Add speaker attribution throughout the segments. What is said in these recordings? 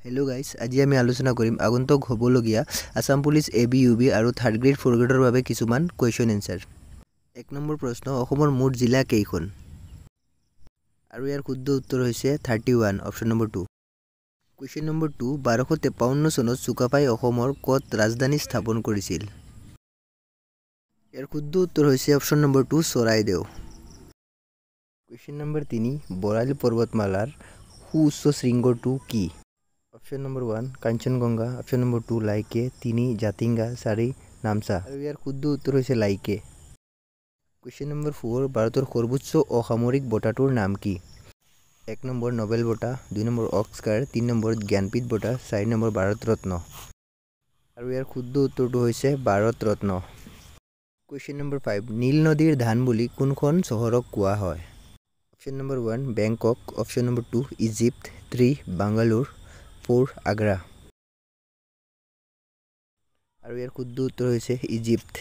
Speaker 1: Hello' guys, আজি আমি আলোচনা কৰিম আগন্তুক হ'বলগীয়া আছাম পুলিচ ABUB আৰু থাৰ্ড গ্ৰেড ফ'ৰ গ্ৰেডৰ বাবে কিছুমান কুৱেশ্যন এনচাৰ। 1 নম্বৰ প্ৰশ্ন, অসমৰ মুঠ জিলা কেইখন? আৰু ইয়াৰ শুদ্ধ উত্তৰ হৈছে 31, অপশ্যন নম্বৰ 2। কুৱেশ্যন নম্বৰ 2, 1253 চনত চুকাফাই অসমৰ ক'ত ৰাজধানী স্থাপন কৰিছিল? ইয়াৰ শুদ্ধ উত্তৰ হৈছে option number 2, Charaideo. Question number 3, Barail পৰ্বতমালাৰ সুউচ্চ শৃংগটো কি? Option number 1, Kanchenjunga, option number 2, Laike, 3, Jatinga, 4, Namcha. আৰু ইয়াৰ শুদ্ধ উত্তৰ হৈছে লাইকে। কুৱেশ্যন নম্বৰ 4, ভাৰতৰ সৰ্বোচ্চ অসামৰিক বঁটাটোৰ নাম কি? 1 নম্বৰ নোবেল বঁটা, 2 নম্বৰ অস্কাৰ, 3 নম্বৰ জ্ঞানপীঠ বঁটা, 4 নম্বৰ ভাৰত ৰত্ন। আৰু ইয়াৰ শুদ্ধ উত্তৰটো হৈছে Bharat Ratna. Question number 5, Nile নদীৰ ধান বুলি কোনখন চহৰক কোৱা হয়? Option number 1, Bangkok, option number 2, Egypt, 3, Bangalore, 4, Agra. আৰু ইয়াৰ শুদ্ধ উত্তৰ হৈছে ইজিপ্ত।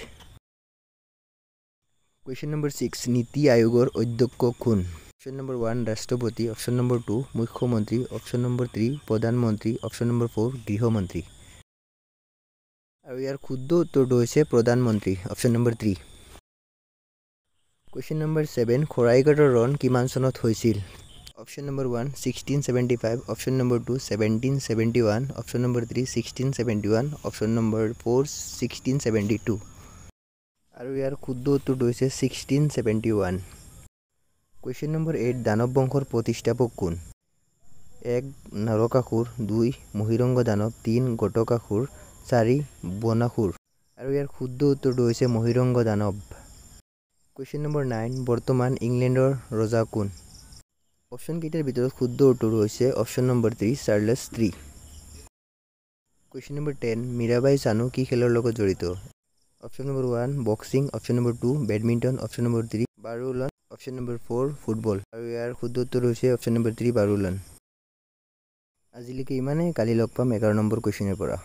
Speaker 1: কুৱেশ্যন নম্বৰ 6, নীতি আয়োগৰ অধ্যক্ষ কোন? অপশ্যন নম্বৰ 1, ৰাষ্ট্ৰপতি, অপশ্যন নম্বৰ 2, মুখ্যমন্ত্ৰী, অপশ্যন নম্বৰ 3, প্ৰধানমন্ত্ৰী, অপশ্যন নম্বৰ 4, গৃহমন্ত্ৰী। আৰু ইয়াৰ শুদ্ধ উত্তৰটো হৈছে প্ৰধানমন্ত্ৰী, অপশ্যন নম্বৰ 3। কুৱেশ্যন নম্বৰ 7, শৰাইঘাটৰ ৰণ কিমান চনত হৈছিল? Option number 1, 1675, option number 2, 1771, option number 3, 1671, option number 4, 1672। আৰু ইয়াৰ শুদ্ধ উত্তৰটো হৈছে 1671। কুৱেশ্যন নম্বৰ 8, দানৱ বংশৰ প্ৰতিষ্ঠাপক কোন? 1, নৰকাসুৰ, 2, মহীৰংগ দানৱ, 3, গটকাসুৰ, 4, বনাসুৰ। আৰু ইয়াৰ শুদ্ধ উত্তৰটো হৈছে মহীৰংগ দানৱ। কুৱেশ্যন নম্বৰ 9, বৰ্তমান ইংলেণ্ডৰ ৰজা কোন? অপশ্যন কেইটাৰ ভিতৰত শুদ্ধ উত্তৰটো হৈছে option number 3, Charles 3। Question number 10, Mirabai Chanu কি খেলৰ লগত জড়িত? অপশ্যন নম্বৰ 1, বক্সিং, অপশ্যন নম্বৰ 2, বেডমিণ্টন, অপশ্যন নম্বৰ 3, বাৰুলন, অপশ্যন নম্বৰ 4, ফুটবল। আৰু ইয়াৰ শুদ্ধ উত্তৰ হৈছে অপশ্যন নম্বৰ 3, বাৰুলন। আজিলৈকে ইমানেই, কালি লগ পাম 11 নম্বৰ কুৱেশ্যনৰ পৰা।